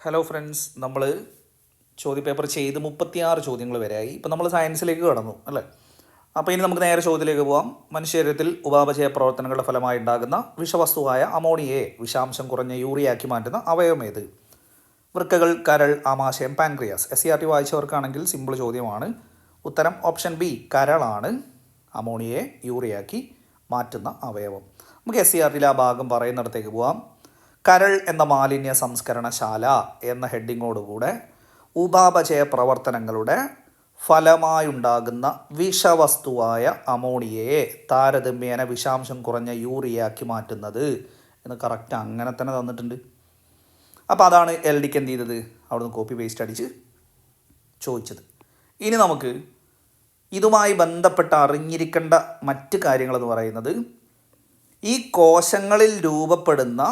Hello friends, നമ്മൾ ചോദ്യപേപ്പർ ചെയ്ത് 36 ചോദ്യങ്ങൾ വരെയായി. ഇപ്പം നമ്മൾ സയൻസിലേക്ക് കടന്നു അല്ലേ. അപ്പോൾ ഇനി നമുക്ക് നേരെ ചോദ്യത്തിലേക്ക് പോകാം. മനുഷ്യശരീരത്തിൽ ഉപാപചയ പ്രവർത്തനങ്ങളുടെ ഫലമായി ഉണ്ടാകുന്ന വിഷവസ്തുവായ അമോണിയയെ വിഷാംശം കുറഞ്ഞ യൂറിയാക്കി മാറ്റുന്ന അവയവം ഏത്? വൃക്കകൾ, കരൾ, ആമാശയം, പാൻക്രിയാസ്. SCRT വായിച്ചവർക്കാണെങ്കിൽ സിമ്പിൾ ചോദ്യമാണ്. ഉത്തരം ഓപ്ഷൻ ബി, കരളാണ് അമോണിയയെ യൂറിയാക്കി മാറ്റുന്ന അവയവം. നമുക്ക് SCRTയിലെ ആ ഭാഗം പറയുന്നിടത്തേക്ക് പോകാം. കരൾ എന്ന മാലിന്യ സംസ്കരണശാല എന്ന ഹെഡിങ്ങോടുകൂടെ ഉപാപചയ പ്രവർത്തനങ്ങളുടെ ഫലമായുണ്ടാകുന്ന വിഷവസ്തുവായ അമോണിയയെ താരതമ്യേന വിഷാംശം കുറഞ്ഞ യൂറിയാക്കി മാറ്റുന്നത് എന്ന് കറക്റ്റ് അങ്ങനെ തന്നെ തന്നിട്ടുണ്ട്. അപ്പോൾ അതാണ് LDക്ക് എന്ത് ചെയ്തത്, അവിടുന്ന് കോപ്പി പേസ്റ്റ് അടിച്ച് ചോദിച്ചത്. ഇനി നമുക്ക് ഇതുമായി ബന്ധപ്പെട്ട് അറിഞ്ഞിരിക്കേണ്ട മറ്റ് കാര്യങ്ങളെന്ന് പറയുന്നത്, ഈ കോശങ്ങളിൽ രൂപപ്പെടുന്ന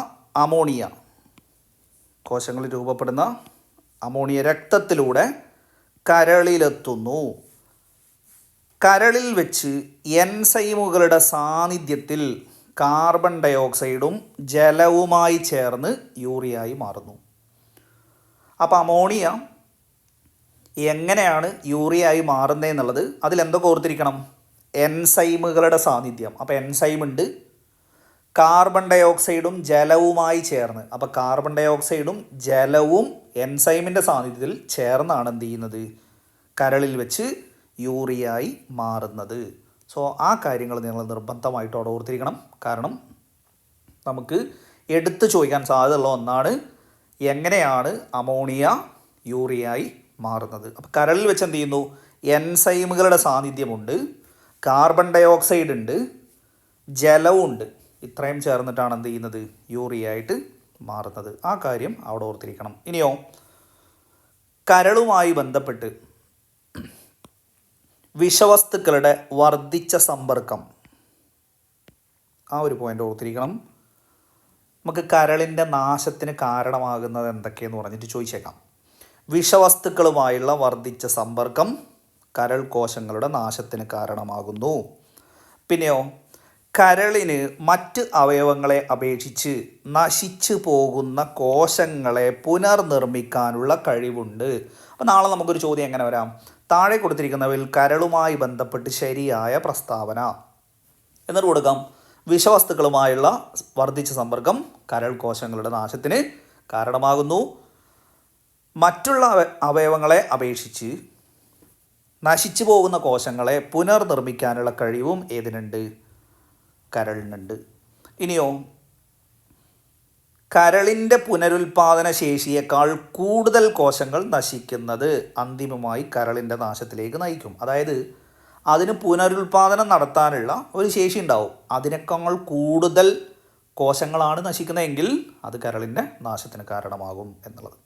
അമോണിയ രക്തത്തിലൂടെ കരളിലെത്തുന്നു. കരളിൽ വെച്ച് എൻസൈമുകളുടെ സാന്നിധ്യത്തിൽ കാർബൺ ഡയോക്സൈഡും ജലവുമായി ചേർന്ന് യൂറിയായി മാറുന്നു. അപ്പോൾ അമോണിയ എങ്ങനെയാണ് യൂറിയായി മാറുന്നതെന്നുള്ളത് അതിലെന്തൊക്കെ ഓർത്തിരിക്കണം? എൻസൈമുകളുടെ സാന്നിധ്യം. അപ്പോൾ എൻസൈം ഉണ്ട്, കാർബൺ ഡയോക്സൈഡും ജലവുമായി ചേർന്ന്. അപ്പോൾ കാർബൺ ഡയോക്സൈഡും ജലവും എൻസൈമിൻ്റെ സാന്നിധ്യത്തിൽ ചേർന്നാണ് എന്ത് ചെയ്യുന്നത്, കരളിൽ വെച്ച് യൂറിയായി മാറുന്നത്. സോ ആ കാര്യങ്ങൾ നിങ്ങൾ നിർബന്ധമായിട്ട് അവിടെ ഓർത്തിരിക്കണം. കാരണം നമുക്ക് എടുത്തു ചോദിക്കാൻ സാധ്യതയുള്ള ഒന്നാണ് എങ്ങനെയാണ് അമോണിയ യൂറിയായി മാറുന്നത്. അപ്പോൾ കരളിൽ വെച്ച് എന്ത് ചെയ്യുന്നു, എൻസൈമുകളുടെ സാന്നിധ്യമുണ്ട്, കാർബൺ ഡയോക്സൈഡ് ഉണ്ട്, ജലവും ഉണ്ട്. ഇത്രയും ചേർന്നിട്ടാണ് എന്ത് ചെയ്യുന്നത്, യൂറിയായിട്ട് മാറുന്നത്. ആ കാര്യം അവിടെ ഓർത്തിരിക്കണം. ഇനിയോ, കരളുമായി ബന്ധപ്പെട്ട് വിഷവസ്തുക്കളുടെ വർദ്ധിച്ച സമ്പർക്കം, ആ ഒരു പോയിന്റ് ഓർത്തിരിക്കണം. നമുക്ക് കരളിൻ്റെ നാശത്തിന് കാരണമാകുന്നത് എന്തൊക്കെയെന്ന് പറഞ്ഞിട്ട് ചോദിച്ചേക്കാം. വിഷവസ്തുക്കളുമായുള്ള വർദ്ധിച്ച സമ്പർക്കം കരൾ കോശങ്ങളുടെ നാശത്തിന് കാരണമാകുന്നു. പിന്നെയോ, കരളിന് മറ്റ് അവയവങ്ങളെ അപേക്ഷിച്ച് നശിച്ചു പോകുന്ന കോശങ്ങളെ പുനർനിർമ്മിക്കാനുള്ള കഴിവുണ്ട്. അപ്പോൾ നാളെ നമുക്കൊരു ചോദ്യം എങ്ങനെ വരാം, താഴെ കൊടുത്തിരിക്കുന്നവയിൽ കരളുമായി ബന്ധപ്പെട്ട് ശരിയായ പ്രസ്താവന എന്നിട്ട് കൊടുക്കാം. വിഷവസ്തുക്കളുമായുള്ള വർദ്ധിച്ച സമ്പർക്കം കരൾ കോശങ്ങളുടെ നാശത്തിന് കാരണമാകുന്നു. മറ്റുള്ള അവയവങ്ങളെ അപേക്ഷിച്ച് നശിച്ചു പോകുന്ന കോശങ്ങളെ പുനർനിർമ്മിക്കാനുള്ള കഴിവും ഏതിനുണ്ട്, കരളിനുണ്ട്. ഇനിയോ, കരളിൻ്റെ പുനരുൽപാദന ശേഷിയേക്കാൾ കൂടുതൽ കോശങ്ങൾ നശിക്കുന്നത് അന്തിമമായി കരളിൻ്റെ നാശത്തിലേക്ക് നയിക്കും. അതായത് അതിന് പുനരുൽപാദനം നടത്താനുള്ള ഒരു ശേഷി ഉണ്ടാവും, അതിനേക്കാൾ കൂടുതൽ കോശങ്ങളാണ് നശിക്കുന്നതെങ്കിൽ അത് കരളിൻ്റെ നാശത്തിന് കാരണമാകും എന്നുള്ളത്.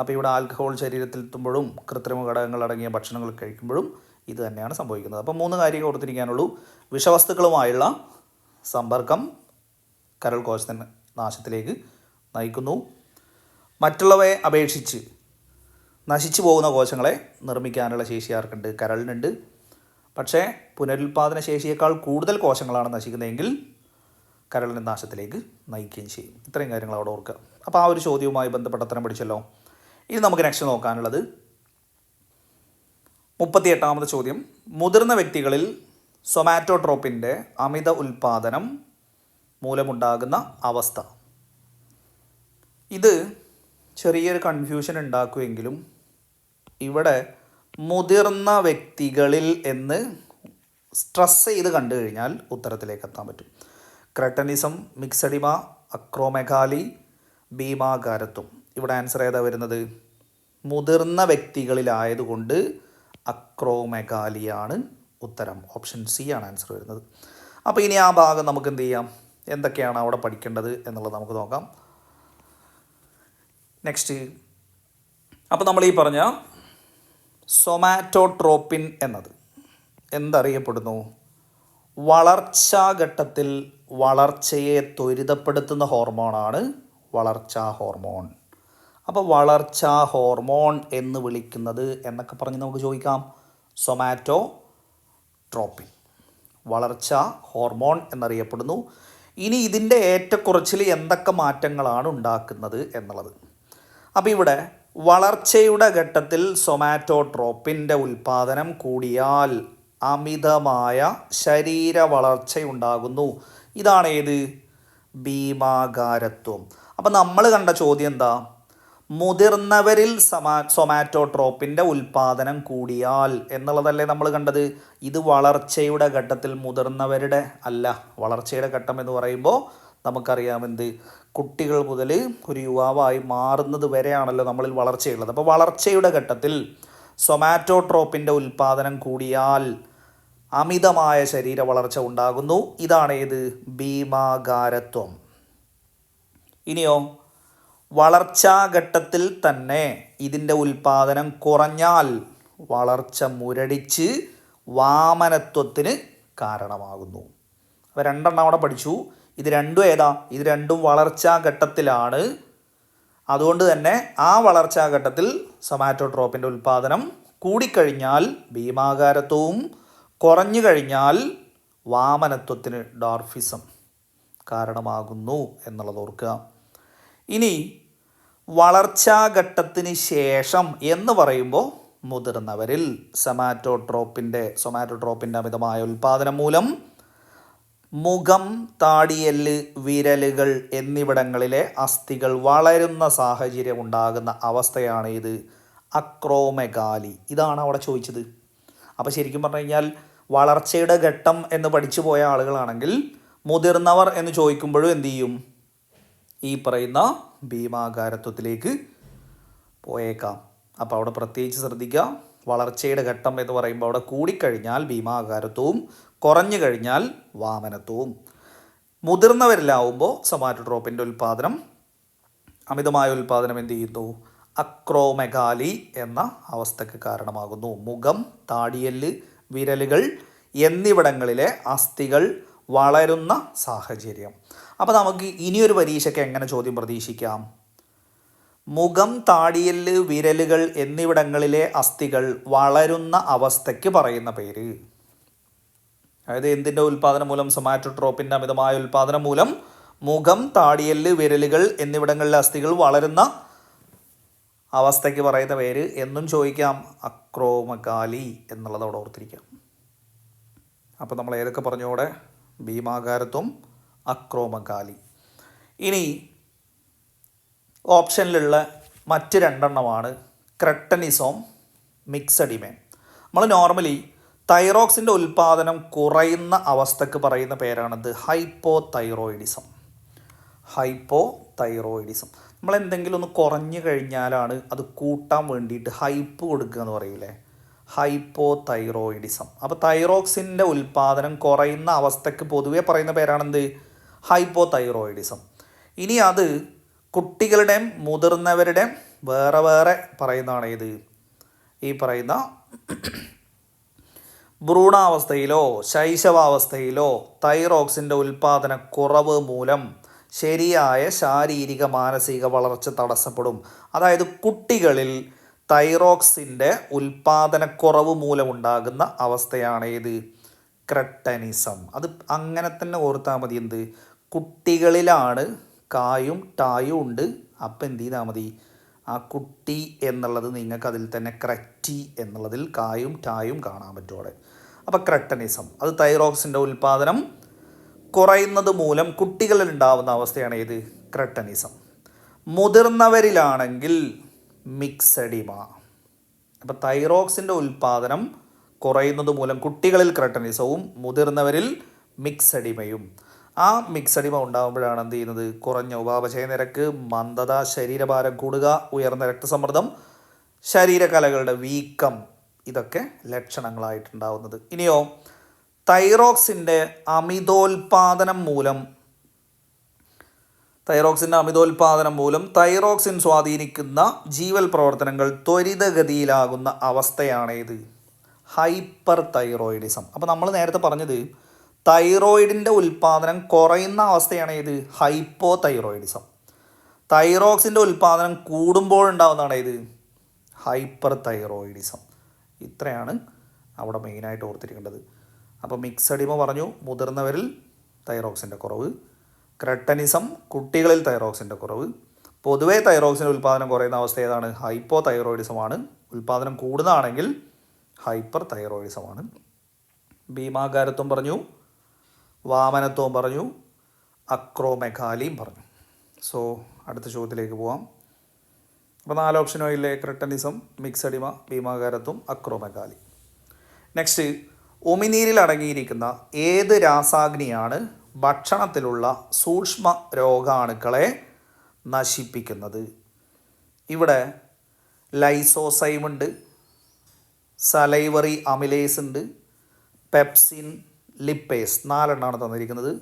അപ്പോൾ ഇവിടെ ആൽക്കഹോൾ ശരീരത്തിൽ എത്തുമ്പോഴും കൃത്രിമ ഘടകങ്ങൾ അടങ്ങിയ ഭക്ഷണങ്ങൾ കഴിക്കുമ്പോഴും ഇത് തന്നെയാണ് സംഭവിക്കുന്നത്. അപ്പോൾ 3 കാര്യം ഓർത്തിരിക്കാനുള്ളൂ. വിഷവസ്തുക്കളുമായുള്ള സമ്പർക്കം കരൾ കോശത്തിന് നാശത്തിലേക്ക് നയിക്കുന്നു. മറ്റുള്ളവയെ അപേക്ഷിച്ച് നശിച്ചു പോകുന്ന കോശങ്ങളെ നിർമ്മിക്കാനുള്ള ശേഷി ആർക്കുണ്ട്, കരളിനുണ്ട്. പക്ഷേ പുനരുൽപാദന ശേഷിയേക്കാൾ കൂടുതൽ കോശങ്ങളാണ് നശിക്കുന്നതെങ്കിൽ കരളിൻ്റെ നാശത്തിലേക്ക് നയിക്കുകയും ചെയ്യും. ഇത്രയും കാര്യങ്ങൾ അവിടെ ഓർക്കുക. അപ്പോൾ ആ ഒരു ചോദ്യവുമായി ബന്ധപ്പെട്ട അത്തരം പഠിച്ചല്ലോ. ഇനി നമുക്ക് നെക്സ്റ്റ് നോക്കാനുള്ളത് 38ാമത്തെ ചോദ്യം. മുതിർന്ന വ്യക്തികളിൽ സൊമാറ്റോട്രോപ്പിൻ്റെ അമിത ഉൽപാദനം മൂലമുണ്ടാകുന്ന അവസ്ഥ. ഇത് ചെറിയൊരു കൺഫ്യൂഷൻ ഉണ്ടാക്കുമെങ്കിലും ഇവിടെ മുതിർന്ന വ്യക്തികളിൽ എന്ന് സ്ട്രെസ് ചെയ്ത് കണ്ടു കഴിഞ്ഞാൽ ഉത്തരത്തിലേക്ക് എത്താൻ പറ്റും. ക്രെട്ടനിസം, മിക്സഡിമ, അക്രോമെഗാലി, ഭീമാകാരത്വം. ഇവിടെ ആൻസർ ഏതാ വരുന്നത്, മുതിർന്ന വ്യക്തികളിലായതുകൊണ്ട് അക്രോമെഗാലിയാണ് ഉത്തരം. ഓപ്ഷൻ സി ആണ് ആൻസർ വരുന്നത്. അപ്പോൾ ഇനി ആ ഭാഗം നമുക്ക് എന്ത് ചെയ്യാം, എന്തൊക്കെയാണ് അവിടെ പഠിക്കേണ്ടത് എന്നുള്ളത് നമുക്ക് നോക്കാം. നെക്സ്റ്റ്, അപ്പോൾ നമ്മൾ ഈ പറഞ്ഞ സൊമാറ്റോട്രോപ്പിൻ എന്നത് എന്തറിയപ്പെടുന്നു, വളർച്ചാഘട്ടത്തിൽ വളർച്ചയെ ത്വരിതപ്പെടുത്തുന്ന ഹോർമോണാണ് വളർച്ചാ ഹോർമോൺ. അപ്പോൾ വളർച്ചാ ഹോർമോൺ എന്ന് വിളിക്കുന്നത് എന്നൊക്കെ പറഞ്ഞ് നമുക്ക് ചോദിക്കാം, സൊമാറ്റോട്രോപ്പിൻ വളർച്ചാ ഹോർമോൺ എന്നറിയപ്പെടുന്നു. ഇനി ഇതിൻ്റെ ഏറ്റക്കുറച്ചിൽ എന്തൊക്കെ മാറ്റങ്ങളാണ് ഉണ്ടാക്കുന്നത് എന്നുള്ളത്. അപ്പോൾ ഇവിടെ വളർച്ചയുടെ ഘട്ടത്തിൽ സൊമാറ്റോട്രോപ്പിൻ്റെ ഉൽപ്പാദനം കൂടിയാൽ അമിതമായ ശരീര വളർച്ചയുണ്ടാകുന്നു. ഇതാണ് ഏത്? ഭീമാകാരത്വം. അപ്പം നമ്മൾ കണ്ട ചോദ്യം എന്താ? മുതിർന്നവരിൽ സൊമാറ്റോട്രോപ്പിൻ്റെ ഉൽപ്പാദനം കൂടിയാൽ എന്നുള്ളതല്ലേ നമ്മൾ കണ്ടത്. ഇത് വളർച്ചയുടെ ഘട്ടത്തിൽ, മുതിർന്നവരുടെ അല്ല. വളർച്ചയുടെ ഘട്ടം എന്ന് പറയുമ്പോൾ നമുക്കറിയാം എന്ത്, കുട്ടികൾ മുതൽ ഒരു യുവാവായി മാറുന്നത് വരെയാണല്ലോ നമ്മളിൽ വളർച്ചയുള്ളത്. അപ്പോൾ വളർച്ചയുടെ ഘട്ടത്തിൽ സൊമാറ്റോട്രോപ്പിൻ്റെ ഉൽപ്പാദനം കൂടിയാൽ അമിതമായ ശരീര വളർച്ച ഉണ്ടാകുന്നു. ഇതാണ് ഏത്? ഭീമാകാരത്വം. ഇനിയോ വളർച്ചാഘട്ടത്തിൽ തന്നെ ഇതിൻ്റെ ഉൽപ്പാദനം കുറഞ്ഞാൽ വളർച്ച മുരടിച്ച് വാമനത്വത്തിന് കാരണമാകുന്നു. അപ്പോൾ രണ്ടെണ്ണം അവിടെ പഠിച്ചു. ഇത് രണ്ടും ഏതാ? ഇത് രണ്ടും വളർച്ചാഘട്ടത്തിലാണ്. അതുകൊണ്ട് തന്നെ ആ വളർച്ചാഘട്ടത്തിൽ സൊമാറ്റോട്രോപ്പിൻ്റെ ഉൽപ്പാദനം കൂടിക്കഴിഞ്ഞാൽ ഭീമാകാരത്വവും കുറഞ്ഞു കഴിഞ്ഞാൽ വാമനത്വത്തിന്, ഡോർഫിസം കാരണമാകുന്നു എന്നുള്ളത് ഓർക്കുക. ഇനി വളർച്ചാഘട്ടത്തിന് ശേഷം എന്ന് പറയുമ്പോൾ മുതിർന്നവരിൽ സൊമാറ്റോട്രോപ്പിൻ്റെ അമിതമായ ഉൽപ്പാദനം മൂലം മുഖം, താടിയെല്ല്, വിരലുകൾ എന്നിവിടങ്ങളിലെ അസ്ഥികൾ വളരുന്ന സാഹചര്യം ഉണ്ടാകുന്ന അവസ്ഥയാണ് ഇത്? അക്രോമെഗാലി. ഇതാണ് അവിടെ ചോദിച്ചത്. അപ്പോൾ ശരിക്കും പറഞ്ഞു കഴിഞ്ഞാൽ വളർച്ചയുടെ ഘട്ടം എന്ന് പഠിച്ചു പോയ ആളുകളാണെങ്കിൽ മുതിർന്നവർ എന്ന് ചോദിക്കുമ്പോഴും എന്തു ചെയ്യും? ഈ പറയുന്ന ഭീമാകാരത്വത്തിലേക്ക് പോയേക്കാം. അപ്പോൾ അവിടെ പ്രത്യേകിച്ച് ശ്രദ്ധിക്കുക. വളർച്ചയുടെ ഘട്ടം എന്ന് പറയുമ്പോൾ അവിടെ കൂടിക്കഴിഞ്ഞാൽ ഭീമാകാരത്വവും കുറഞ്ഞു കഴിഞ്ഞാൽ വാമനത്വവും. മുതിർന്നവരിലാവുമ്പോൾ സൊമാറ്റോട്രോപ്പിൻ്റെ അമിതമായ ഉൽപ്പാദനം എന്ത് ചെയ്യുന്നു? അക്രോമെഗാലി എന്ന അവസ്ഥയ്ക്ക് കാരണമാകുന്നു. മുഖം, താടിയെല്ല്, വിരലുകൾ എന്നിവിടങ്ങളിലെ അസ്ഥികൾ വളരുന്ന സാഹചര്യം. അപ്പോൾ നമുക്ക് ഇനിയൊരു പരീക്ഷയ്ക്ക് എങ്ങനെ ചോദ്യം പ്രതീക്ഷിക്കാം? മുഖം, താടിയെല്ല്, വിരലുകൾ എന്നിവിടങ്ങളിലെ അസ്ഥികൾ വളരുന്ന അവസ്ഥയ്ക്ക് പറയുന്ന പേര്. അതായത് എന്തിൻ്റെ ഉൽപ്പാദനം മൂലം? സൊമാറ്റോട്രോപ്പിൻ്റെ അമിതമായ ഉൽപ്പാദനം മൂലം മുഖം, താടിയെല്ല്, വിരലുകൾ എന്നിവിടങ്ങളിലെ അസ്ഥികൾ വളരുന്ന അവസ്ഥയ്ക്ക് പറയുന്ന പേര് എന്നും ചോദിക്കാം. അക്രോമെഗാലി എന്നുള്ളത് അവിടെ ഓർത്തിരിക്കാം. അപ്പോൾ നമ്മൾ ഏതൊക്കെ പറഞ്ഞോടെ? ഭീമാകാരത്വം, അക്രോമെഗാലി. ഇനി ഓപ്ഷനിലുള്ള മറ്റ് രണ്ടെണ്ണമാണ് ക്രെട്ടനിസോം, മിക്സഡിമേ. നമ്മൾ നോർമലി തൈറോക്സിൻ്റെ ഉൽപ്പാദനം കുറയുന്ന അവസ്ഥക്ക് പറയുന്ന പേരാണത് ഹൈപ്പോതൈറോയിഡിസം. നമ്മൾ എന്തെങ്കിലും ഒന്ന് കുറഞ്ഞു കഴിഞ്ഞാലാണ് അത് കൂട്ടാൻ വേണ്ടിയിട്ട് ഹൈപ്പ് കൊടുക്കുക എന്ന് പറയൂലേ, ഹൈപ്പോതൈറോയിഡിസം. അപ്പോൾ തൈറോക്സിൻ്റെ ഉൽപ്പാദനം കുറയുന്ന അവസ്ഥയ്ക്ക് പൊതുവേ പറയുന്ന പേരാണെന്ത്? ഹൈപ്പോതൈറോയിഡിസം. ഇനി അത് കുട്ടികളുടെയും മുതിർന്നവരുടെയും വേറെ വേറെ പറയുന്നതാണ് ഇത്? ഈ പറയുന്ന ഭ്രൂണാവസ്ഥയിലോ ശൈശവാവസ്ഥയിലോ തൈറോക്സിൻ്റെ ഉൽപ്പാദന കുറവ് മൂലം ശരിയായ ശാരീരിക മാനസിക വളർച്ച തടസ്സപ്പെടും. അതായത് കുട്ടികളിൽ തൈറോക്സിൻ്റെ ഉൽപ്പാദനക്കുറവ് മൂലമുണ്ടാകുന്ന അവസ്ഥയാണ് ഏത്? ക്രെട്ടനിസം. അത് അങ്ങനെ തന്നെ ഓർത്താൽ മതി. എന്ത്? കുട്ടികളിലാണ് കായും ടായും ഉണ്ട്. അപ്പം എന്ത് ചെയ്താൽ മതി? ആ കുട്ടി എന്നുള്ളത് നിങ്ങൾക്ക് അതിൽ തന്നെ ക്രെറ്റി എന്നുള്ളതിൽ കായും ടായും കാണാൻ പറ്റും. അപ്പോൾ ക്രെട്ടനിസം അത് തൈറോക്സിൻ്റെ ഉൽപ്പാദനം കുറയുന്നത് മൂലം കുട്ടികളിൽ ഉണ്ടാകുന്ന അവസ്ഥയാണ് ഏത്? ക്രെട്ടനിസം. മുതിർന്നവരിലാണെങ്കിൽ മിക്സഡിമ. അപ്പോൾ തൈറോക്സിൻ്റെ ഉൽപ്പാദനം കുറയുന്നത് മൂലം കുട്ടികളിൽ ക്രെട്ടനിസവും മുതിർന്നവരിൽ മിക്സഡിമയും. ആ മിക്സഡിമ ഉണ്ടാകുമ്പോഴാണ് എന്ത് ചെയ്യുന്നത്? കുറഞ്ഞ ഉപാപചയ നിരക്ക്, മന്ദത, ശരീരഭാരം കൂടുക, ഉയർന്ന രക്തസമ്മർദ്ദം, ശരീരകലകളുടെ വീക്കം, ഇതൊക്കെ ലക്ഷണങ്ങളായിട്ടുണ്ടാവുന്നത്. ഇനിയോ തൈറോക്സിൻ്റെ അമിതോൽപാദനം മൂലം തൈറോക്സിൻ സ്വാധീനിക്കുന്ന ജീവൽ പ്രവർത്തനങ്ങൾ ത്വരിതഗതിയിലാകുന്ന അവസ്ഥയാണ് ഇത്? Hyper thyroidism. അപ്പോൾ നമ്മൾ നേരത്തെ പറഞ്ഞത് തൈറോയിഡിൻ്റെ ഉൽപ്പാദനം കുറയുന്ന അവസ്ഥയാണ് ഇത്? Hypo thyroidism. തൈറോക്സിൻ്റെ ഉൽപ്പാദനം കൂടുമ്പോഴുണ്ടാകുന്നതാണ് ഇത്? Hyper thyroidism. ഇത്രയാണ് അവിടെ മെയിനായിട്ട് ഓർത്തിരിക്കേണ്ടത്. അപ്പോൾ മിക്സഡിമ പറഞ്ഞു, മുതിർന്നവരിൽ തൈറോക്സിൻ്റെ കുറവ്. ക്രെട്ടനിസം കുട്ടികളിൽ തൈറോക്സിൻ്റെ കുറവ്. പൊതുവേ തൈറോക്സിൻ്റെ ഉൽപ്പാദനം കുറയുന്ന അവസ്ഥ ഏതാണ്? ഹൈപ്പോ തൈറോയിഡിസമാണ്. ഉൽപ്പാദനം കൂടുന്നതാണെങ്കിൽ ഹൈപ്പർ തൈറോയിഡിസമാണ്. ഭീമാകാരത്വം പറഞ്ഞു, വാമനത്വം പറഞ്ഞു, അക്രോമെഗാലിയും പറഞ്ഞു. സോ അടുത്ത ചോദ്യത്തിലേക്ക് പോവാം. അപ്പോൾ 4 ഓപ്ഷനോ ഇല്ലേ? ക്രെട്ടനിസം, മിക്സഡിമ, ഭീമാകാരത്വം, അക്രോമെഗാലി. നെക്സ്റ്റ്, ഉമിനീരിൽ അടങ്ങിയിരിക്കുന്ന ഏത് രാസാഗ്നിയാണ് ഭക്ഷണത്തിലുള്ള സൂക്ഷ്മ രോഗാണുക്കളെ നശിപ്പിക്കുന്നത്? ഇവിടെ ലൈസോസൈം ഉണ്ട്, സലൈവറി അമിലേസ് ഉണ്ട്, പെപ്സിൻ, ലിപ്പേസ്. 4 എണ്ണമാണ് തന്നിരിക്കുന്നത്.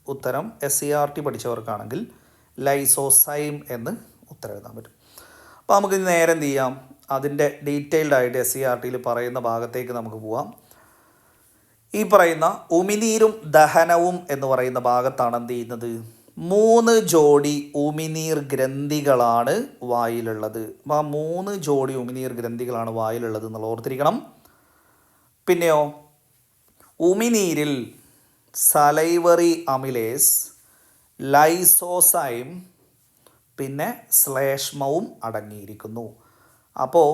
ഉത്തരം SCERT പഠിച്ചവർക്കാണെങ്കിൽ ലൈസോസൈം എന്ന് ഉത്തരം എഴുതാൻ പറ്റും. അപ്പോൾ നമുക്ക് നേരെ എന്ത് ചെയ്യാം, അതിൻ്റെ ഡീറ്റെയിൽഡ് ആയിട്ട് SCERTയിൽ പറയുന്ന ഭാഗത്തേക്ക് നമുക്ക് പോവാം. ഈ പറയുന്ന ഉമിനീരും ദഹനവും എന്ന് പറയുന്ന ഭാഗത്താണ് എന്ത് ചെയ്യുന്നത്, 3 ജോഡി ഉമിനീർ ഗ്രന്ഥികളാണ് വായിലുള്ളത്. അപ്പോൾ ആ 3 ജോഡി ഉമിനീർ ഗ്രന്ഥികളാണ് വായിലുള്ളത് എന്നുള്ള ഓർത്തിരിക്കണം. പിന്നെയോ ഉമിനീരിൽ സലൈവറി അമിലേസ്, ലൈസോസൈം, പിന്നെ ശ്ലേഷ്മവും അടങ്ങിയിരിക്കുന്നു. അപ്പോൾ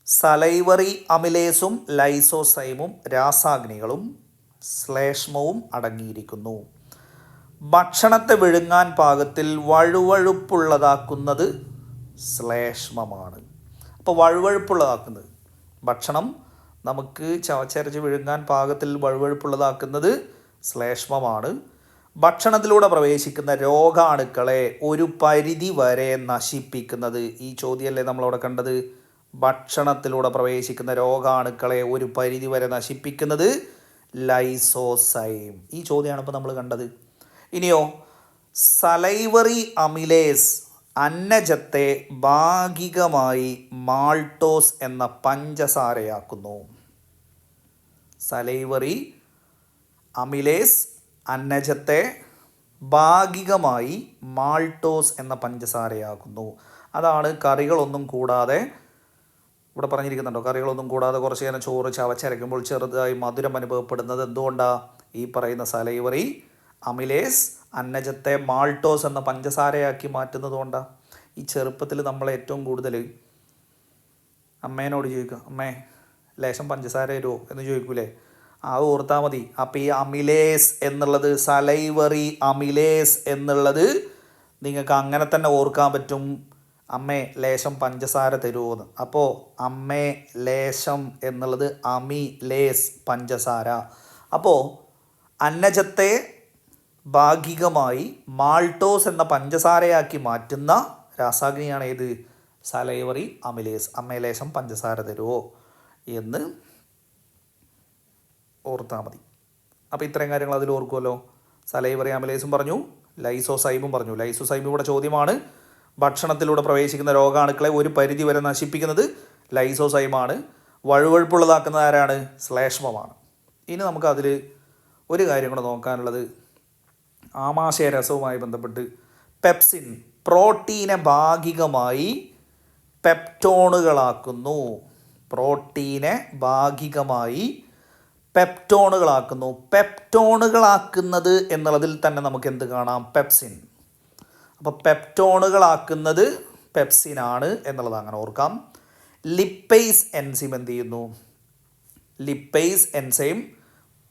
സലൈവറി അമിലേസും ലൈസോസൈമും രാസാഗ്നികളും ശ്ലേഷ്മവും അടങ്ങിയിരിക്കുന്നു. ഭക്ഷണത്തെ വിഴുങ്ങാൻ പാകത്തിൽ വഴുവഴുപ്പുള്ളതാക്കുന്നത് ശ്ലേഷ്മമാണ്. അപ്പോൾ വഴുവഴുപ്പുള്ളതാക്കുന്നത്, ഭക്ഷണം നമുക്ക് ചവച്ചരച്ച് വിഴുങ്ങാൻ പാകത്തിൽ വഴുവഴുപ്പുള്ളതാക്കുന്നത് ശ്ലേഷ്മമാണ്. ഭക്ഷണത്തിലൂടെ പ്രവേശിക്കുന്ന രോഗാണുക്കളെ ഒരു പരിധി വരെ നശിപ്പിക്കുന്നത്, ഈ ചോദ്യമല്ലേ നമ്മളവിടെ കണ്ടത്, ഭക്ഷണത്തിലൂടെ പ്രവേശിക്കുന്ന രോഗാണുക്കളെ ഒരു പരിധി വരെ നശിപ്പിക്കുന്നത് ലൈസോസൈം. ഈ ചോദ്യമാണ് ഇപ്പോൾ നമ്മൾ കണ്ടത്. ഇനിയോ സലൈവറി അമിലേസ് അന്നജത്തെ ഭാഗികമായി മാൾട്ടോസ് എന്ന പഞ്ചസാരയാക്കുന്നു. സലൈവറി അമിലേസ് അന്നജത്തെ ഭാഗികമായി മാൾട്ടോസ് എന്ന പഞ്ചസാരയാക്കുന്നു. അതാണ് കറികളൊന്നും കൂടാതെ ഇവിടെ പറഞ്ഞിരിക്കുന്നുണ്ടോ, കറികളൊന്നും കൂടാതെ കുറച്ച് നേരം ചോറ് ചവച്ചരയ്ക്കുമ്പോൾ ചെറുതായി മധുരം അനുഭവപ്പെടുന്നത് എന്തുകൊണ്ടാണ്? ഈ പറയുന്ന സലൈവറി അമിലേസ് അന്നജത്തെ മാൾട്ടോസ് എന്ന പഞ്ചസാരയാക്കി മാറ്റുന്നത് കൊണ്ടാണ്. ഈ ചെറുപ്പത്തിൽ നമ്മൾ ഏറ്റവും കൂടുതൽ അമ്മേനോട് ചോദിക്കുക, അമ്മേ ലേശം പഞ്ചസാര തരുമോ എന്ന് ചോദിക്കൂലേ? ആ ഓർത്താൽ മതി. അപ്പോൾ ഈ അമിലേസ് എന്നുള്ളത്, സലൈവറി അമിലേസ് എന്നുള്ളത് നിങ്ങൾക്ക് അങ്ങനെ തന്നെ ഓർക്കാൻ പറ്റും, അമ്മേ ലേശം പഞ്ചസാര തരുമോന്ന്. അപ്പോൾ അമ്മേ ലേശം എന്നുള്ളത് അമിലേസ് പഞ്ചസാര. അപ്പോൾ അന്നജത്തെ ഭാഗികമായി മാൾട്ടോസ് എന്ന പഞ്ചസാരയാക്കി മാറ്റുന്ന രാസാഗ്നിയാണ് ഏത്? Salivary amylase. അമ്മേ ലേശം പഞ്ചസാര തരുമോ എന്ന് ഓർത്താൽ മതി. അപ്പോൾ ഇത്രയും കാര്യങ്ങൾ അതിൽ ഓർക്കുമല്ലോ. സലൈവറി അമിലേസും പറഞ്ഞു, ലൈസോസൈമും പറഞ്ഞു. ലൈസോസൈം ഇവിടെ ചോദ്യമാണ്. ഭക്ഷണത്തിലൂടെ പ്രവേശിക്കുന്ന രോഗാണുക്കളെ ഒരു പരിധി വരെ നശിപ്പിക്കുന്നത് ലൈസോസൈമാണ്. വഴുവഴുപ്പുള്ളതാക്കുന്നത് ആരാണ്? ശ്ലേഷ്മമാണ്. ഇനി നമുക്ക് അതിൽ ഒരു കാര്യം കൂടെ നോക്കാനുള്ളത്, ആമാശയരസവുമായി ബന്ധപ്പെട്ട് പെപ്സിൻ പ്രോട്ടീനെ ഭാഗികമായി പെപ്റ്റോണുകളാക്കുന്നു. പ്രോട്ടീനെ ഭാഗികമായി പെപ്റ്റോണുകളാക്കുന്നു. പെപ്റ്റോണുകളാക്കുന്നത് എന്നുള്ളതിൽ തന്നെ നമുക്ക് എന്ത് കാണാം? പെപ്സിൻ. അപ്പോൾ പെപ്റ്റോണുകളാക്കുന്നത് പെപ്സിനാണ് എന്നുള്ളത് അങ്ങനെ ഓർക്കാം. ലിപ്പേസ് എൻസൈം എന്ത് ചെയ്യുന്നു? ലിപ്പേസ് എൻസൈം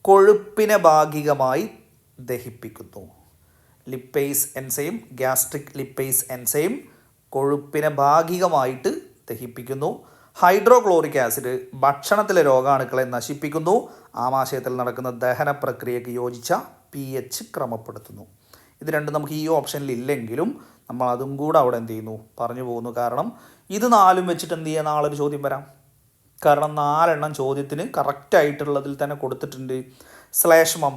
കൊഴുപ്പിനെ ഭാഗികമായി ദഹിപ്പിക്കുന്നു. Lipase enzyme, gastric lipase enzyme കൊഴുപ്പിനെ ഭാഗികമായിട്ട് ദഹിപ്പിക്കുന്നു. ഹൈഡ്രോക്ലോറിക് ആസിഡ് ഭക്ഷണത്തിലെ രോഗാണുക്കളെ നശിപ്പിക്കുന്നു. ആമാശയത്തിൽ നടക്കുന്ന ദഹന പ്രക്രിയയ്ക്ക് യോജിച്ച pH ക്രമപ്പെടുത്തുന്നു. ഇത് രണ്ടും നമുക്ക് ഈ ഓപ്ഷനിൽ ഇല്ലെങ്കിലും നമ്മൾ അതും കൂടെ അവിടെ എന്ത് ചെയ്യുന്നു, പറഞ്ഞു പോകുന്നു. കാരണം ഇത് 4 വെച്ചിട്ട് എന്ത് ചെയ്യുക, നാളെ ഒരു ചോദ്യം വരാം. കാരണം 4 എണ്ണം ചോദ്യത്തിന് കറക്റ്റായിട്ടുള്ളതിൽ തന്നെ കൊടുത്തിട്ടുണ്ട്. ശ്ലേഷ്മം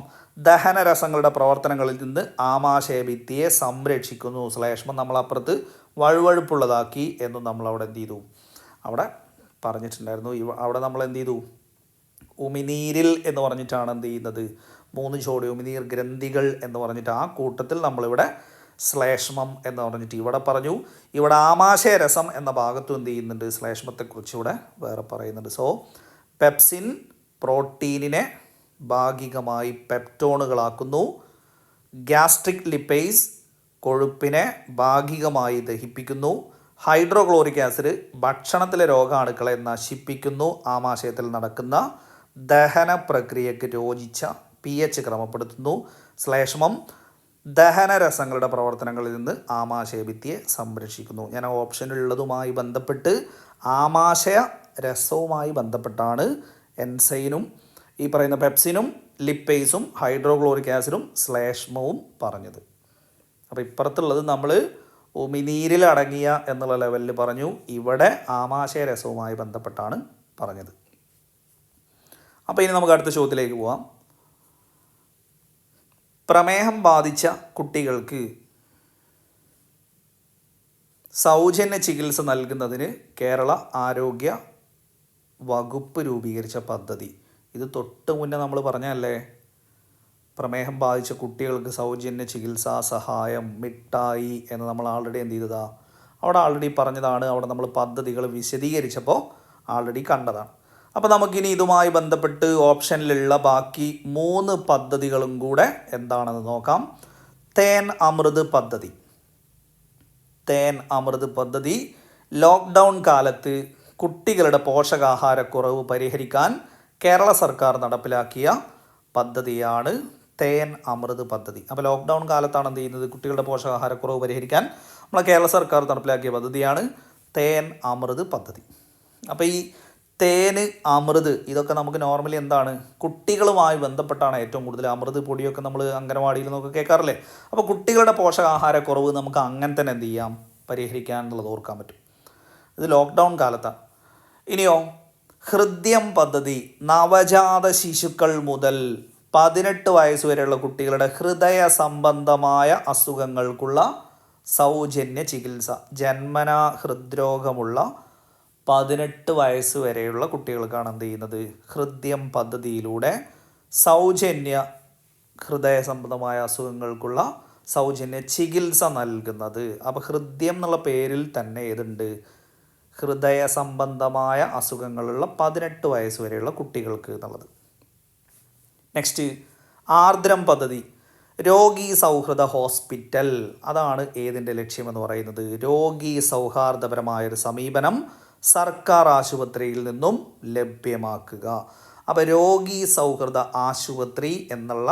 ദഹനരസങ്ങളുടെ പ്രവർത്തനങ്ങളിൽ നിന്ന് ആമാശയഭിത്തിയെ സംരക്ഷിക്കുന്നു. ശ്ലേഷ്മം നമ്മളപ്പുറത്ത് വഴുവഴുപ്പുള്ളതാക്കി എന്നും നമ്മളവിടെ എന്ത് ചെയ്തു, അവിടെ പറഞ്ഞിട്ടുണ്ടായിരുന്നു. അവിടെ നമ്മൾ എന്ത് ചെയ്തു, ഉമിനീരിൽ എന്ന് പറഞ്ഞിട്ടാണ് എന്ത് ചെയ്യുന്നത്, 3 ജോഡി ഉമിനീർ ഗ്രന്ഥികൾ എന്ന് പറഞ്ഞിട്ട് ആ കൂട്ടത്തിൽ നമ്മളിവിടെ ശ്ലേഷ്മം എന്ന് പറഞ്ഞിട്ട് ഇവിടെ പറഞ്ഞു. ഇവിടെ ആമാശയരസം എന്ന ഭാഗത്തും എന്ത് ചെയ്യുന്നുണ്ട്, ശ്ലേഷ്മത്തെക്കുറിച്ച് ഇവിടെ വേറെ പറയുന്നുണ്ട്. സോ പെപ്സിൻ പ്രോട്ടീനിനെ ഭാഗികമായി പെപ്റ്റോണുകളാക്കുന്നു. ഗ്യാസ്ട്രിക് ലിപ്പേസ് കൊഴുപ്പിനെ ഭാഗികമായി ദഹിപ്പിക്കുന്നു. ഹൈഡ്രോക്ലോറിക് ആസിഡ് ഭക്ഷണത്തിലെ രോഗാണുക്കളെ നശിപ്പിക്കുന്നു. ആമാശയത്തിൽ നടക്കുന്ന ദഹന പ്രക്രിയയ്ക്ക് യോജിച്ച pH ക്രമപ്പെടുത്തുന്നു. ശ്ലേഷ്മം ദഹനരസങ്ങളുടെ പ്രവർത്തനങ്ങളിൽ നിന്ന് ആമാശയഭിത്തിയെ സംരക്ഷിക്കുന്നു. ഞാൻ ഓപ്ഷനിലുള്ളതുമായി ബന്ധപ്പെട്ട് ആമാശയ രസവുമായി ബന്ധപ്പെട്ടാണ് എൻസൈനും ഈ പറയുന്ന പെപ്സിനും ലിപ്പേസും ഹൈഡ്രോക്ലോറിക് ആസിഡും ശ്ലേഷ്മവും പറഞ്ഞത്. അപ്പോൾ ഇപ്പുറത്തുള്ളത് നമ്മൾ ഉമിനീരിലടങ്ങിയ എന്നുള്ള ലെവലിൽ പറഞ്ഞു. ഇവിടെ ആമാശയ രസവുമായി ബന്ധപ്പെട്ടാണ് പറഞ്ഞത്. അപ്പോൾ ഇനി നമുക്ക് അടുത്ത ചോദ്യത്തിലേക്ക് പോവാം. പ്രമേഹം ബാധിച്ച കുട്ടികൾക്ക് സൗജന്യ ചികിത്സ നൽകുന്നതിന് കേരള ആരോഗ്യ വകുപ്പ് രൂപീകരിച്ച പദ്ധതി. ഇത് തൊട്ട് മുന്നേ നമ്മൾ പറഞ്ഞല്ലേ, പ്രമേഹം ബാധിച്ച കുട്ടികൾക്ക് സൗജന്യ ചികിത്സാ സഹായം മിഠായി എന്ന് നമ്മൾ ആൾറെഡി എന്ത് ചെയ്തതാ, അവിടെ ആൾറെഡി പറഞ്ഞതാണ്. അവിടെ നമ്മൾ പദ്ധതികൾ വിശദീകരിച്ചപ്പോൾ ആൾറെഡി കണ്ടതാണ്. അപ്പോൾ നമുക്കിനി ഇതുമായി ബന്ധപ്പെട്ട് ഓപ്ഷനിലുള്ള ബാക്കി 3 പദ്ധതികളും കൂടെ എന്താണെന്ന് നോക്കാം. തേൻ അമൃത് പദ്ധതി. തേൻ അമൃത് പദ്ധതി ലോക്ക്ഡൗൺ കാലത്ത് കുട്ടികളുടെ പോഷകാഹാരക്കുറവ് പരിഹരിക്കാൻ കേരള സർക്കാർ നടപ്പിലാക്കിയ പദ്ധതിയാണ് തേൻ അമൃത് പദ്ധതി. അപ്പോൾ ലോക്ക്ഡൗൺ കാലത്താണ് എന്ത് ചെയ്യുന്നത്, കുട്ടികളുടെ പോഷകാഹാരക്കുറവ് പരിഹരിക്കാൻ നമ്മളെ കേരള സർക്കാർ നടപ്പിലാക്കിയ പദ്ധതിയാണ് തേൻ അമൃത് പദ്ധതി. അപ്പോൾ ഈ തേന് അമൃത് ഇതൊക്കെ നമുക്ക് നോർമലി എന്താണ്, കുട്ടികളുമായി ബന്ധപ്പെട്ടാണ് ഏറ്റവും കൂടുതൽ. അമൃത് പൊടിയൊക്കെ നമ്മൾ അംഗനവാടിയിൽ നിന്നൊക്കെ കേൾക്കാറില്ലേ. അപ്പോൾ കുട്ടികളുടെ പോഷകാഹാരക്കുറവ് നമുക്ക് അങ്ങനെ തന്നെ എന്ത് ചെയ്യാം, പരിഹരിക്കാൻ എന്നുള്ളത് ഓർക്കാൻ പറ്റും. ഇത് ലോക്ക്ഡൗൺ കാലത്താണ്. ഇനിയോ ഹൃദ്യം പദ്ധതി. നവജാത ശിശുക്കൾ മുതൽ 18 വയസ്സ് വരെയുള്ള കുട്ടികളുടെ ഹൃദയ സംബന്ധമായ അസുഖങ്ങൾക്കുള്ള സൗജന്യ ചികിത്സ. ജന്മനാ ഹൃദ്രോഗമുള്ള 18 വയസ്സ് വരെയുള്ള കുട്ടികൾക്കാണ് എന്ത് ചെയ്യുന്നത്, ഹൃദ്യം പദ്ധതിയിലൂടെ സൗജന്യ ഹൃദയ സംബന്ധമായ അസുഖങ്ങൾക്കുള്ള സൗജന്യ ചികിത്സ നൽകുന്നത്. അപ്പോൾ ഹൃദ്യം എന്നുള്ള പേരിൽ തന്നെ ഏതുണ്ട്, ഹൃദയ സംബന്ധമായ അസുഖങ്ങളുള്ള 18 വയസ്സ് വരെയുള്ള കുട്ടികൾക്ക് എന്നുള്ളത്. നെക്സ്റ്റ് ആർദ്രം പദ്ധതി. രോഗി സൗഹൃദ ഹോസ്പിറ്റൽ. അതാണ് ഏതിൻ്റെ ലക്ഷ്യമെന്ന് പറയുന്നത്, രോഗി സൗഹാർദ്ദപരമായൊരു സമീപനം സർക്കാർ ആശുപത്രിയിൽ നിന്നും ലഭ്യമാക്കുക. അപ്പോൾ രോഗി സൗഹൃദ ആശുപത്രി എന്നുള്ള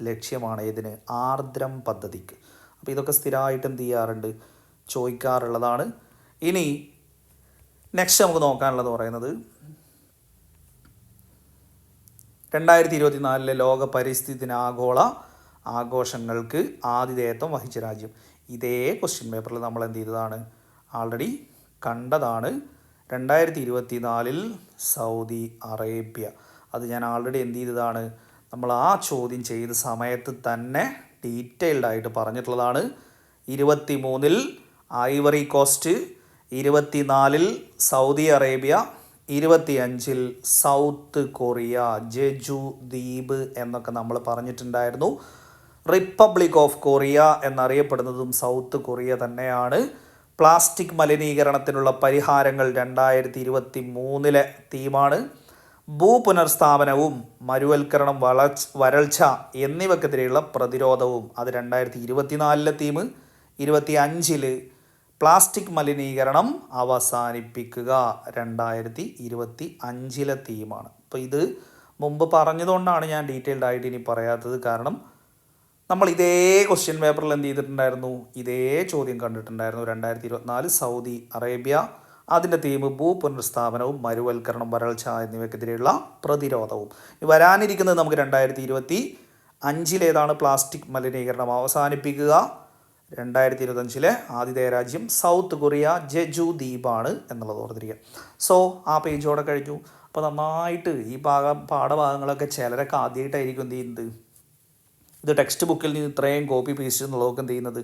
ലക്ഷ്യമാണ് ഇതിന്, ആർദ്രം പദ്ധതിക്ക്. അപ്പോൾ ഇതൊക്കെ സ്ഥിരമായിട്ട് എന്ത് ചെയ്യാറുണ്ട്, ചോദിക്കാറുള്ളതാണ്. ഇനി നെക്സ്റ്റ് നമുക്ക് നോക്കാനുള്ളത് പറയുന്നത് 2024 ലോക പരിസ്ഥിതി ദിനാഘോള ആഘോഷങ്ങൾക്ക് ആതിഥേയത്വം വഹിച്ച രാജ്യം. ഇതേ ക്വസ്റ്റ്യൻ പേപ്പറിൽ നമ്മൾ എന്ത് ചെയ്തതാണ്, ആൾറെഡി കണ്ടതാണ്. 2024 സൗദി അറേബ്യ. അത് ഞാൻ ആൾറെഡി എന്ത് ചെയ്തതാണ്, നമ്മൾ ആ ചോദ്യം ചെയ്ത സമയത്ത് തന്നെ ഡീറ്റെയിൽഡായിട്ട് പറഞ്ഞിട്ടുള്ളതാണ്. 23 Ivory Coast, 24 Saudi Arabia, 25 South Korea, Jeju ദ്വീപ് എന്നൊക്കെ നമ്മൾ പറഞ്ഞിട്ടുണ്ടായിരുന്നു. റിപ്പബ്ലിക് ഓഫ് കൊറിയ എന്നറിയപ്പെടുന്നതും സൗത്ത് കൊറിയ തന്നെയാണ്. പ്ലാസ്റ്റിക് മലിനീകരണത്തിനുള്ള പരിഹാരങ്ങൾ 2023 തീമാണ്. ഭൂപുനർസ്ഥാപനവും മരുവൽക്കരണം, വരൾച്ച എന്നിവക്കെതിരെയുള്ള പ്രതിരോധവും അത് 2024 തീം. 25 പ്ലാസ്റ്റിക് മലിനീകരണം അവസാനിപ്പിക്കുക 2025 തീമാണ്. അപ്പോൾ ഇത് മുമ്പ് പറഞ്ഞതുകൊണ്ടാണ് ഞാൻ ഡീറ്റെയിൽഡായിട്ട് ഇനി പറയാത്തത്. കാരണം നമ്മൾ ഇതേ ക്വസ്റ്റ്യൻ പേപ്പറിൽ എന്ത് ചെയ്തിട്ടുണ്ടായിരുന്നു, ഇതേ ചോദ്യം കണ്ടിട്ടുണ്ടായിരുന്നു. 2024 സൗദി അറേബ്യ, അതിൻ്റെ തീം ഭൂപുനർസ്ഥാപനവും മരുവൽക്കരണം, വരൾച്ച എന്നിവയ്ക്കെതിരെയുള്ള പ്രതിരോധവും. വരാനിരിക്കുന്നത് നമുക്ക് 2025 പ്ലാസ്റ്റിക് മലിനീകരണം അവസാനിപ്പിക്കുക. 2025 ആതിഥേയ രാജ്യം സൗത്ത് കൊറിയ, ജെജു ദ്വീപാണ് എന്നുള്ളത് ഓർത്തിരിക്കുക. സോ ആ പേജോടെ കഴിഞ്ഞു. അപ്പോൾ നന്നായിട്ട് ഈ പാഠഭാഗങ്ങളൊക്കെ ചിലരൊക്കെ ആദ്യമായിട്ടായിരിക്കും എന്ത് ചെയ്യുന്നത്, ഇത് ടെക്സ്റ്റ് ബുക്കിൽ നിന്ന് ഇത്രയും കോപ്പി പേസ്റ്റ് എന്നുള്ളതൊക്കെ എന്ത് ചെയ്യുന്നത്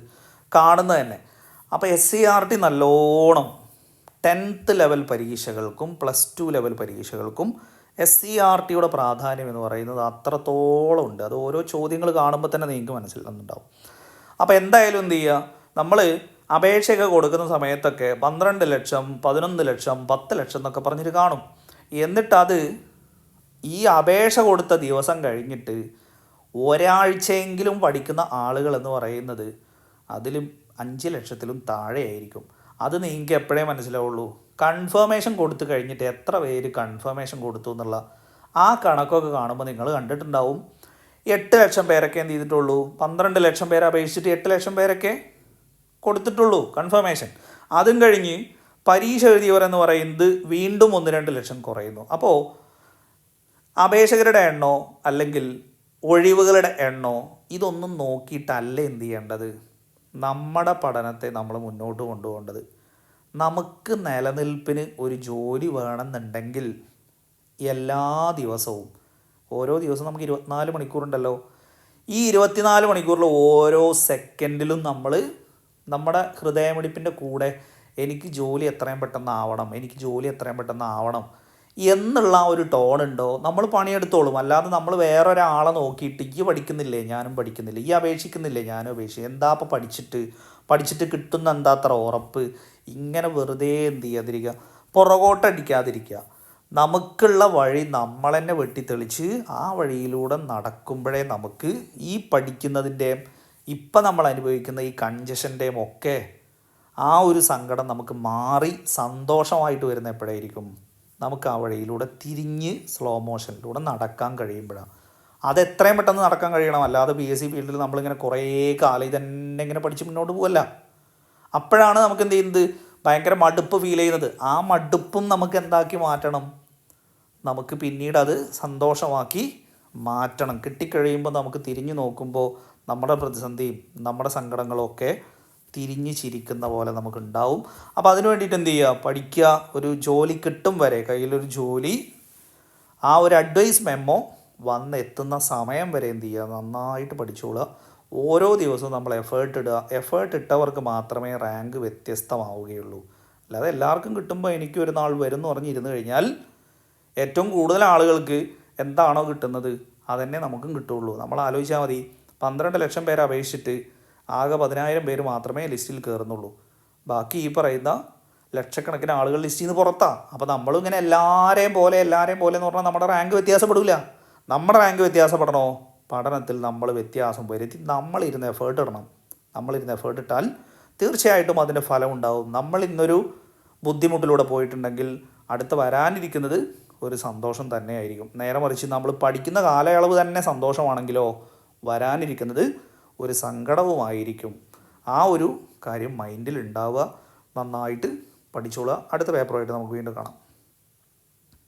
കാണുന്നത് തന്നെ. അപ്പോൾ SCERT നല്ലോണം 10th ലെവൽ പരീക്ഷകൾക്കും +2 ലെവൽ പരീക്ഷകൾക്കും SCERTയുടെ പ്രാധാന്യം എന്ന് പറയുന്നത് അത്രത്തോളം ഉണ്ട്. അത് ഓരോ ചോദ്യങ്ങൾ കാണുമ്പോൾ തന്നെ നിങ്ങൾക്ക് മനസ്സിലാകുന്നുണ്ടാവും. അപ്പോൾ എന്തായാലും എന്ത് ചെയ്യുക, നമ്മൾ അപേക്ഷയൊക്കെ കൊടുക്കുന്ന സമയത്തൊക്കെ 12 ലക്ഷം, 11 ലക്ഷം, 10 ലക്ഷം എന്നൊക്കെ പറഞ്ഞിട്ട് കാണും. എന്നിട്ടത് ഈ അപേക്ഷ കൊടുത്ത ദിവസം കഴിഞ്ഞിട്ട് ഒരാഴ്ചയെങ്കിലും പഠിക്കുന്ന ആളുകൾ എന്ന് പറയുന്നത് അതിലും 5 ലക്ഷത്തിലും താഴെയായിരിക്കും. അത് നിങ്ങൾക്ക് എപ്പോഴേ മനസ്സിലാവുള്ളൂ, കൺഫർമേഷൻ കൊടുത്തു കഴിഞ്ഞിട്ട് എത്ര പേര് കൺഫർമേഷൻ കൊടുത്തു എന്നുള്ള ആ കണക്കൊക്കെ കാണുമ്പോൾ നിങ്ങൾ കണ്ടിട്ടുണ്ടാവും. 8 ലക്ഷം പേരൊക്കെ എന്ത് ചെയ്തിട്ടുള്ളൂ, 12 ലക്ഷം പേരെ അപേക്ഷിച്ചിട്ട് 8 ലക്ഷം പേരൊക്കെ കൊടുത്തിട്ടുള്ളൂ കൺഫർമേഷൻ. അതും കഴിഞ്ഞ് പരീക്ഷ എഴുതിയവരെന്ന് പറയുന്നത് വീണ്ടും 1-2 ലക്ഷം കുറയുന്നു. അപ്പോൾ അപേക്ഷകരുടെ എണ്ണോ അല്ലെങ്കിൽ ഒഴിവുകളുടെ എണ്ണോ ഇതൊന്നും നോക്കിയിട്ടല്ല എന്ത് ചെയ്യേണ്ടത്, നമ്മുടെ പഠനത്തെ നമ്മൾ മുന്നോട്ട് കൊണ്ടുപോകേണ്ടത്. നമുക്ക് നിലനിൽപ്പിന് ഒരു ജോലി വേണമെന്നുണ്ടെങ്കിൽ എല്ലാ ദിവസവും, ഓരോ ദിവസവും നമുക്ക് 24 മണിക്കൂറുണ്ടല്ലോ, ഈ 24 മണിക്കൂറിൽ ഓരോ സെക്കൻഡിലും നമ്മൾ നമ്മുടെ ഹൃദയമിടിപ്പിൻ്റെ കൂടെ എനിക്ക് ജോലി എത്രയും പെട്ടെന്ന് ആവണം എന്നുള്ള ഒരു ടോണുണ്ടോ, നമ്മൾ പണിയെടുത്തോളും. അല്ലാതെ നമ്മൾ വേറൊരാളെ നോക്കിയിട്ട് ഈ പഠിക്കുന്നില്ലേ ഞാനും പഠിക്കുന്നില്ല, ഈ അപേക്ഷിക്കുന്നില്ലേ ഞാനും അപേക്ഷിക്കും, എന്താ ഇപ്പോൾ പഠിച്ചിട്ട് കിട്ടുന്ന എന്താ അത്ര ഉറപ്പ്, ഇങ്ങനെ വെറുതെ എന്ത് ചെയ്യാതിരിക്കുക, പുറകോട്ടടിക്കാതിരിക്കുക. നമുക്കുള്ള വഴി നമ്മൾ തന്നെ വെട്ടിത്തെളിച്ച് ആ വഴിയിലൂടെ നടക്കുമ്പോഴേ നമുക്ക് ഈ പഠിക്കുന്നതിൻ്റെയും ഇപ്പം നമ്മൾ അനുഭവിക്കുന്ന ഈ കൺജഷൻ്റെയും ഒക്കെ ആ ഒരു സങ്കടം നമുക്ക് മാറി സന്തോഷമായിട്ട് വരുന്ന എപ്പോഴായിരിക്കും, നമുക്ക് ആ വഴിയിലൂടെ തിരിഞ്ഞ് സ്ലോ മോഷനിലൂടെ നടക്കാൻ കഴിയുമ്പോഴാണ്. അത് എത്രയും പെട്ടെന്ന് നടക്കാൻ കഴിയണം. അല്ലാതെ PSC ഫീൽഡിൽ നമ്മളിങ്ങനെ കുറേ കാലം ഇതന്നെ ഇങ്ങനെ പഠിച്ച് മുന്നോട്ട് പോകല്ല. അപ്പോഴാണ് നമുക്ക് എന്ത് ചെയ്യുന്നത്, ഭയങ്കര മടുപ്പ് ഫീൽ ചെയ്യുന്നത്. ആ മടുപ്പും നമുക്ക് എന്താക്കി മാറ്റണം, നമുക്ക് പിന്നീട് അത് സന്തോഷമാക്കി മാറ്റണം. കിട്ടിക്കഴിയുമ്പോൾ നമുക്ക് തിരിഞ്ഞു നോക്കുമ്പോൾ നമ്മുടെ പ്രതിസന്ധിയും നമ്മുടെ സങ്കടങ്ങളും ഒക്കെ തിരിഞ്ഞ് ചിരിക്കുന്ന പോലെ നമുക്കുണ്ടാവും. അപ്പോൾ അതിന് വേണ്ടിയിട്ട് എന്ത് ചെയ്യുക, പഠിക്കുക. ഒരു ജോലി കിട്ടും വരെ, കയ്യിലൊരു ജോലി, ആ ഒരു അഡ്വൈസ് മെമ്മോ വന്നെത്തുന്ന സമയം വരെ എന്ത് ചെയ്യുക, നന്നായിട്ട് പഠിച്ചോളുക. ഓരോ ദിവസവും നമ്മൾ എഫേർട്ട് ഇടുക. എഫേർട്ട് ഇട്ടവർക്ക് മാത്രമേ റാങ്ക് വ്യത്യസ്തമാവുകയുള്ളൂ. അല്ലാതെ എല്ലാവർക്കും കിട്ടുമ്പോൾ എനിക്ക് ഒരു നാൾ വരും എന്ന് പറഞ്ഞിരുന്നു കഴിഞ്ഞാൽ ഏറ്റവും കൂടുതൽ ആളുകൾക്ക് എന്താണോ കിട്ടുന്നത് അതന്നെ നമുക്കും കിട്ടുള്ളൂ. നമ്മൾ ആലോചിച്ചാൽ മതി, 12 ലക്ഷം പേരെ അപേക്ഷിച്ചിട്ട് ആകെ 10,000 പേര് മാത്രമേ ലിസ്റ്റിൽ കയറുന്നുള്ളൂ. ബാക്കി ഈ പറയുന്ന ലക്ഷക്കണക്കിന് ആളുകൾ ലിസ്റ്റിൽ നിന്ന് പുറത്താണ്. അപ്പോൾ നമ്മളും ഇങ്ങനെ എല്ലാവരെയും പോലെ എന്ന് പറഞ്ഞാൽ നമ്മുടെ റാങ്ക് വ്യത്യാസപ്പെടില്ല. നമ്മുടെ റാങ്ക് വ്യത്യാസപ്പെടണോ, പഠനത്തിൽ നമ്മൾ വ്യത്യാസം വരുത്തി നമ്മളിരുന്ന് എഫേർട്ട് ഇടണം. നമ്മളിരുന്ന് എഫേർട്ട് ഇട്ടാൽ തീർച്ചയായിട്ടും അതിൻ്റെ ഫലം ഉണ്ടാവും. നമ്മൾ ഇന്നൊരു ബുദ്ധിമുട്ടിലൂടെ പോയിട്ടുണ്ടെങ്കിൽ അടുത്ത് വരാനിരിക്കുന്നത് ഒരു സന്തോഷം തന്നെയായിരിക്കും. നേരെ മറിച്ച് നമ്മൾ പഠിക്കുന്ന കാലയളവ് തന്നെ സന്തോഷമാണെങ്കിലോ വരാനിരിക്കുന്നത് ഒരു സങ്കടവുമായിരിക്കും. ആ ഒരു കാര്യം മൈൻഡിൽ ഉണ്ടാവുക. നന്നായിട്ട് പഠിച്ചോളുക. അടുത്ത പേപ്പറുമായിട്ട് നമുക്ക് വീണ്ടും കാണാം.